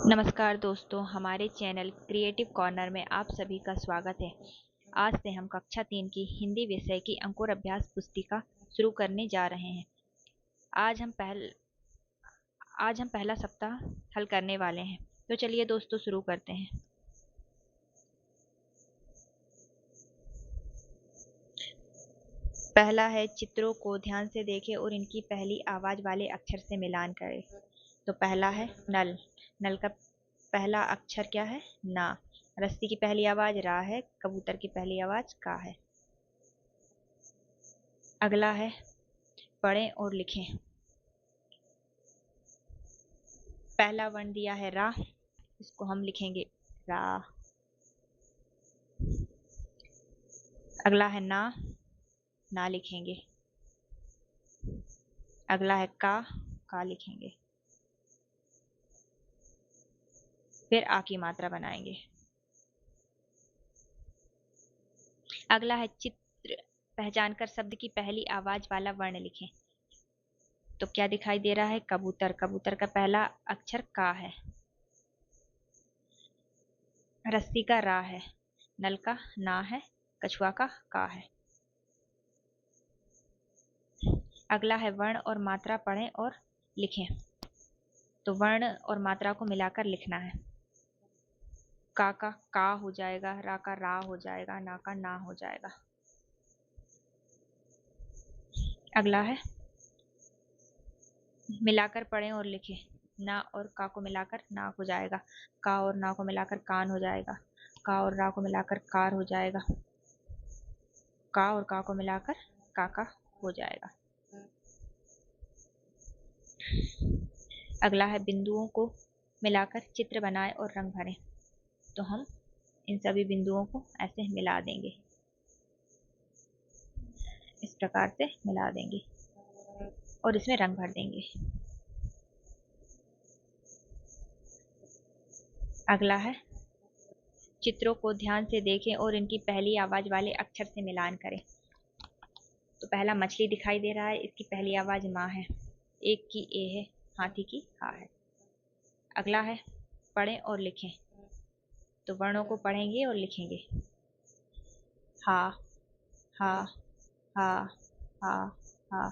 नमस्कार दोस्तों, हमारे चैनल क्रिएटिव कॉर्नर में आप सभी का स्वागत है। आज से हम कक्षा 3 की हिंदी विषय की अंकुर अभ्यास पुस्तिका शुरू करने जा रहे हैं। आज हम पहला सप्ताह हल करने वाले हैं। तो चलिए दोस्तों शुरू करते हैं। पहला है चित्रों को ध्यान से देखें और इनकी पहली आवाज वाले अक्षर से मिलान करें। तो पहला है नल। नल का पहला अक्षर क्या है? ना। रस्सी की पहली आवाज रा है। कबूतर की पहली आवाज का है। अगला है पढ़ें और लिखें। पहला वर्ण दिया है रा, इसको हम लिखेंगे रा। अगला है ना, ना लिखेंगे। अगला है का लिखेंगे। फिर आ की मात्रा बनाएंगे। अगला है चित्र। पहचान कर शब्द की पहली आवाज वाला वर्ण लिखें। तो क्या दिखाई दे रहा है? कबूतर। कबूतर का पहला अक्षर का है। रस्सी का रा है। नल का ना है। कछुआ का का है। अगला है वर्ण और मात्रा पढ़ें और लिखें। तो वर्ण और मात्रा को मिलाकर लिखना है। का हो जाएगा, रा का रा हो जाएगा, ना का ना हो जाएगा। अगला है मिलाकर पढ़ें और लिखें। ना और का को मिलाकर नाक हो जाएगा। का और ना को मिलाकर कान हो जाएगा। का और रा को मिलाकर कार हो जाएगा। का और का को मिलाकर काका हो जाएगा। अगला है बिंदुओं को मिलाकर चित्र बनाएं और रंग भरें। तो हम इन सभी बिंदुओं को ऐसे मिला देंगे, इस प्रकार से मिला देंगे और इसमें रंग भर देंगे। अगला है चित्रों को ध्यान से देखें और इनकी पहली आवाज वाले अक्षर से मिलान करें। तो पहला मछली दिखाई दे रहा है, इसकी पहली आवाज माँ है। एक की ए है, हाथी की हा है। अगला है पढ़ें और लिखें। तो वर्णों को पढ़ेंगे और लिखेंगे। हा, हा, हा, हा, हा।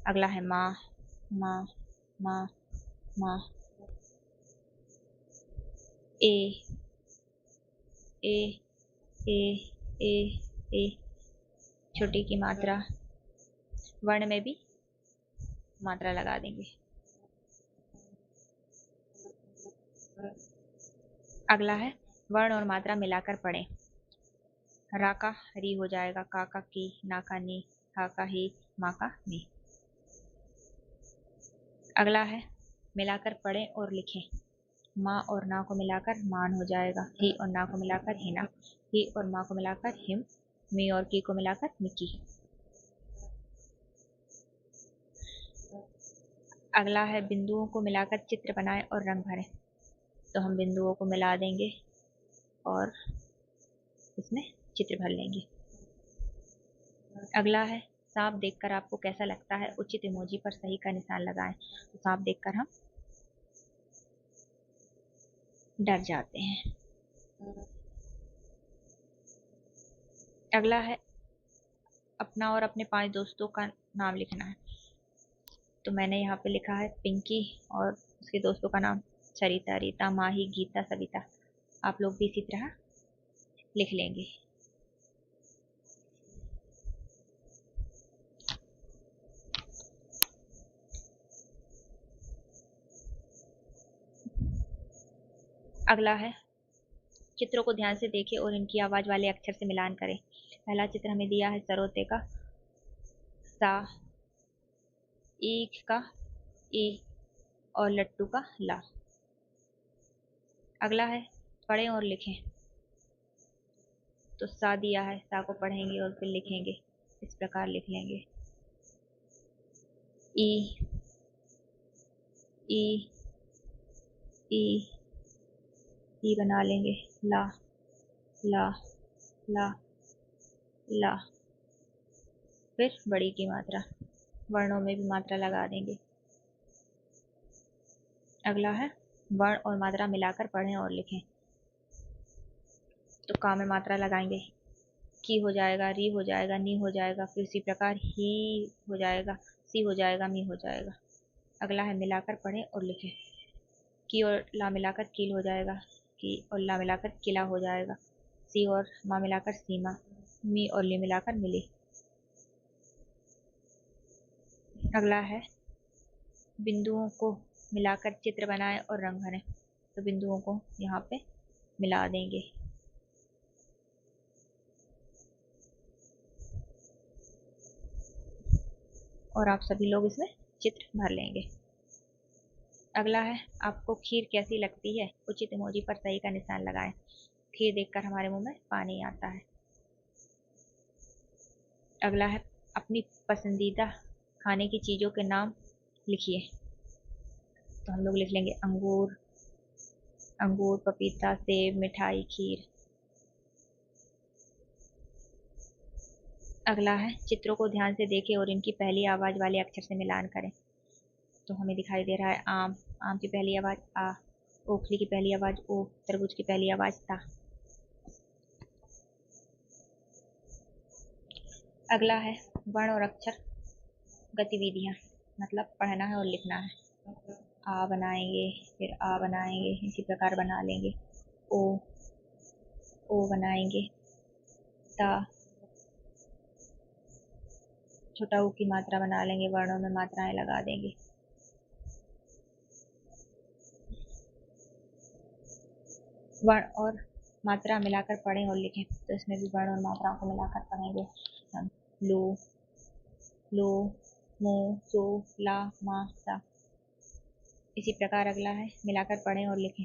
अगला है माँ, माँ, माँ, माँ। ए, ए, ए, ए, ए। छोटी की मात्रा, वर्ण में भी मात्रा लगा देंगे। अगला है वर्ण और मात्रा मिलाकर पढ़ें। रा का री हो जाएगा, का की, ना का नी, हा का ही, माँ का मी। अगला है मिलाकर पढ़ें और लिखें। माँ और ना को मिलाकर मान हो जाएगा। ही और ना को मिलाकर हिना। ही और माँ को मिलाकर हिम। मी और की को मिलाकर मिकी। अगला है बिंदुओं को मिलाकर चित्र बनाएं और रंग भरें। तो हम बिंदुओं को मिला देंगे और इसमें चित्र भर लेंगे। अगला है सांप देखकर आपको कैसा लगता है? उचित इमोजी पर सही का निशान लगाएं। तो सांप देखकर हम डर जाते हैं। अगला है अपना और अपने 5 दोस्तों का नाम लिखना है। तो मैंने यहाँ पे लिखा है पिंकी और उसके दोस्तों का नाम सरिता, रीता, माही, गीता, सविता। आप लोग भी इसी तरह लिख लेंगे। अगला है चित्रों को ध्यान से देखें और इनकी आवाज वाले अक्षर से मिलान करें। पहला चित्र हमें दिया है सरोते का सा, ईख का ई और लट्टू का ला। अगला है पढ़ें और लिखें। तो सा दिया है, सा को पढ़ेंगे और फिर लिखेंगे। इस प्रकार लिख लेंगे। ई, ई, ई, ई बना लेंगे। ला, ला, ला, ला। फिर बड़ी की मात्रा, वर्णों में भी मात्रा लगा देंगे। अगला है वर्ण और मात्रा मिलाकर पढ़ें और लिखें। तो का में मात्रा लगाएंगे, की हो जाएगा, री हो जाएगा, नी हो जाएगा, फिर उसी प्रकार ही हो जाएगा, सी हो जाएगा, मी हो जाएगा। अगला है मिलाकर पढ़ें और लिखें। की और ला मिलाकर कील हो जाएगा, की और ला मिलाकर किला हो जाएगा, सी और मा मिलाकर सीमा, मी और ली मिलाकर मिली। अगला है बिंदुओं को मिलाकर चित्र बनाएं और रंग भरें। तो बिंदुओं को यहाँ पे मिला देंगे। और आप सभी लोग इसमें चित्र भर लेंगे। अगला है आपको खीर कैसी लगती है, उचित इमोजी पर सही का निशान लगाएं। खीर देखकर हमारे मुंह में पानी आता है। अगला है अपनी पसंदीदा खाने की चीज़ों के नाम लिखिए। तो हम लोग लिख लेंगे अंगूर, अंगूर, पपीता, सेब, मिठाई, खीर। अगला है चित्रों को ध्यान से देखें और इनकी पहली आवाज वाले अक्षर से मिलान करें। तो हमें दिखाई दे रहा है आम, आम की पहली आवाज आ, ओखली की पहली आवाज ओ, तरबूज की पहली आवाज ता। अगला है वर्ण और अक्षर गतिविधियां, मतलब पढ़ना है और लिखना है। आ बनाएंगे, फिर आ बनाएंगे, इसी प्रकार बना लेंगे। ओ, ओ बनाएंगे। ता, छोटा ऊ की मात्रा बना लेंगे, वर्णों में मात्राएं लगा देंगे। वर्ण और मात्रा मिलाकर पढ़ें और लिखें। तो इसमें भी वर्ण और मात्राओं को मिलाकर पढ़ेंगे हम। लो, लो, मो, सो, ला, मा, सा। इसी प्रकार अगला है मिलाकर पढ़ें और लिखें।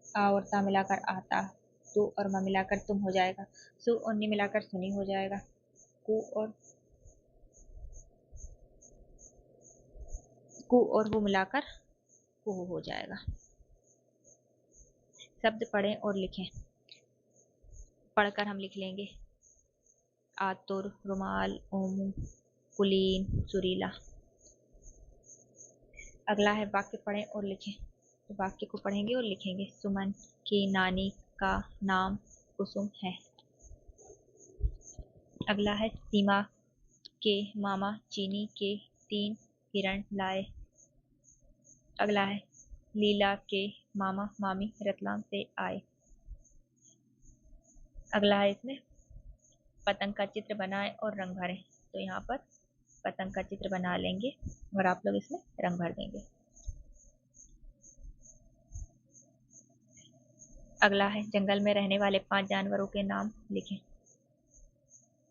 आ और ता मिलाकर आता, तू और मा मिलाकर तुम हो जाएगा, सु और नी मिलाकर सुनी हो जाएगा, कु और हु मिलाकर कुहू हो जाएगा। शब्द पढ़ें और लिखें। पढ़कर हम लिख लेंगे आतुर, रुमाल, ओमू, कुलीन, सुरीला। अगला है वाक्य पढ़ें और लिखें। तो वाक्य को पढ़ेंगे और लिखेंगे। सुमन की नानी का नाम कुसुम है। अगला है सीमा के मामा चीनी के 3 हिरण लाए। अगला है लीला के मामा मामी रतलाम से आए। अगला है इसमें पतंग का चित्र बनाएं और रंग भरें। तो यहाँ पर पतंग का चित्र बना लेंगे और आप लोग इसमें रंग भर देंगे। अगला है जंगल में रहने वाले 5 जानवरों के नाम लिखें।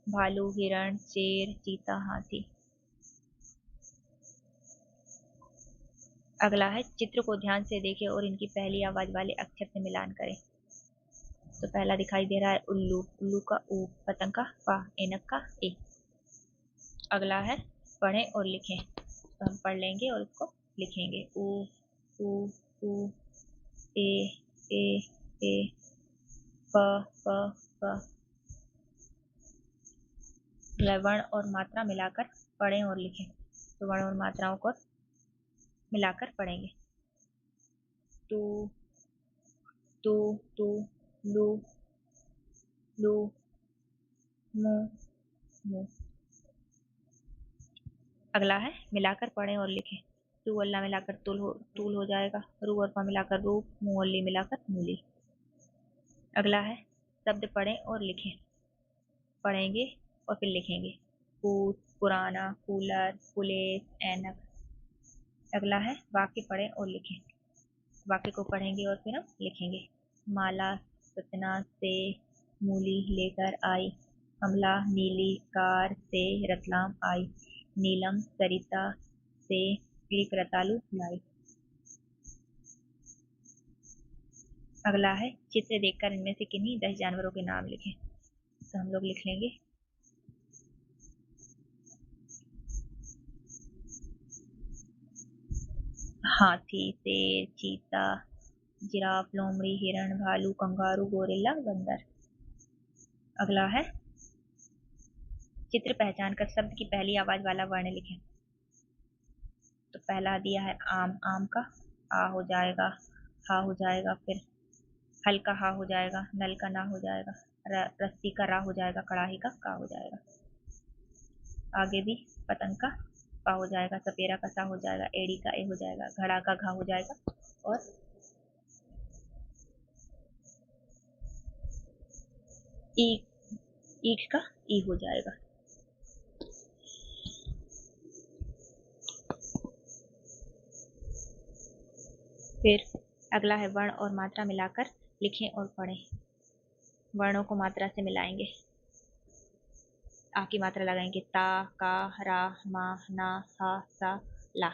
भालू, हिरण, शेर, चीता, हाथी। अगला है चित्र को ध्यान से देखें और इनकी पहली आवाज वाले अक्षर से मिलान करें। तो पहला दिखाई दे रहा है उल्लू, उल्लू का ऊ, पतंग का पा, ऐनक का ए। अगला है पढ़ें और लिखें। तो हम पढ़ लेंगे और इसको लिखेंगे। ऊ, ऊ, ऊ, ए, प, प, प। वर्ण और मात्रा मिलाकर पढ़ें और लिखें। तो वर्ण और मात्राओं को मिलाकर पढ़ेंगे। टू, टू, टू, लू, लू, मु, मु। अगला है मिलाकर पढ़ें और लिखें। टू अल्लाह मिलाकर टूल हो जाएगा। रू और पा मिलाकर रू, मु और ली मिलाकर मूली। अगला है शब्द पढ़ें और लिखें। पढ़ेंगे और फिर लिखेंगे। पूत, पुराना, कूलर, पुलिस, ऐनक। अगला है वाक्य पढ़ें और लिखें। वाक्य को पढ़ेंगे और फिर हम लिखेंगे। माला सतना से मूली लेकर आई। कमला नीली कार से रतलाम आई। नीलम सरिता से एक रतालू लाई। अगला है चित्र देखकर इनमें से किन्हीं 10 जानवरों के नाम लिखें। तो हम लोग लिख लेंगे हाथी, शेर, चीता, जिराफ, लोमड़ी, हिरण, भालू, कंगारू, गोरिल्ला, बंदर। अगला है चित्र पहचान कर शब्द की पहली आवाज वाला वर्ण लिखें। तो पहला दिया है आम, आम का आ हो जाएगा, हा हो जाएगा, फिर हल्का हा हो जाएगा, नल का ना हो जाएगा, रस्सी का रा हो जाएगा, कड़ाही का का हो जाएगा। आगे भी पतंग का पा हो जाएगा, सपेरा का सा हो जाएगा, एड़ी का ए हो जाएगा, घड़ा का घा हो जाएगा और ई ईट का ई हो जाएगा। फिर अगला है वर्ण और मात्रा मिलाकर लिखें और पढ़ें। वर्णों को मात्रा से मिलाएंगे। आ की मात्रा लगाएंगे ता, का, रा, मा, ना, हा, सा, ला।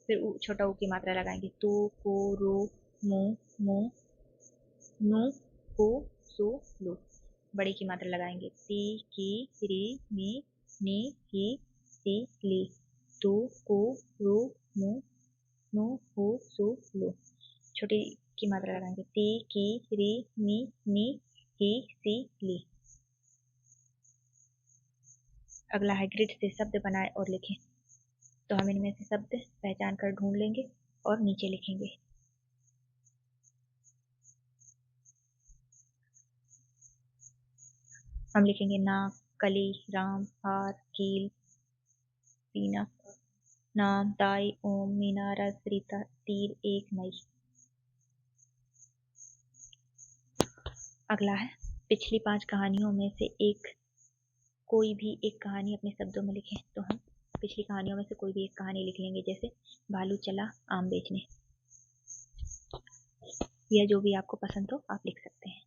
फिर छोटा ऊ की मात्रा लगाएंगे तू, को, रू, मु, मु, नु, कु, सु, लु। बड़ी की मात्रा लगाएंगे ती, की, री, मी, नी, ही, सी, ली। तू, कु, रू, मु, नु, हु, सु, लु। छोटी की मात्रा लगाएंगे ती, की, री, मी, नी, ही, सी, ली। अगला है ग्रिड से शब्द बनाए और लिखें। तो हम इनमें से शब्द पहचान कर ढूंढ लेंगे और नीचे लिखेंगे। हम लिखेंगे नाक, कली, राम, हार, कील, पीना, नाम, ताई, ओम, मीना, रस, रीता, तीर, एक, मई। अगला है पिछली 5 कहानियों में से कोई भी एक कहानी अपने शब्दों में लिखें। तो हम पिछली कहानियों में से कोई भी एक कहानी लिख लेंगे, जैसे भालू चला आम बेचने, या जो भी आपको पसंद हो आप लिख सकते हैं।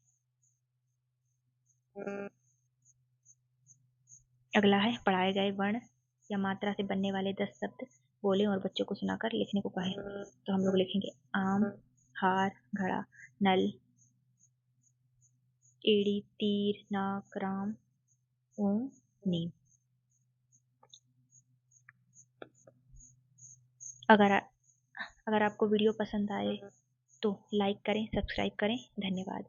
अगला है पढ़ाए गए वर्ण या मात्रा से बनने वाले 10 शब्द बोलें और बच्चों को सुनाकर लिखने को कहें। तो हम लोग लिखेंगे आम, हार, घड़ा, नल, एड़ी, तीर, नाक, राम, ओम, नीम। अगर आपको वीडियो पसंद आए तो लाइक करें, सब्सक्राइब करें। धन्यवाद।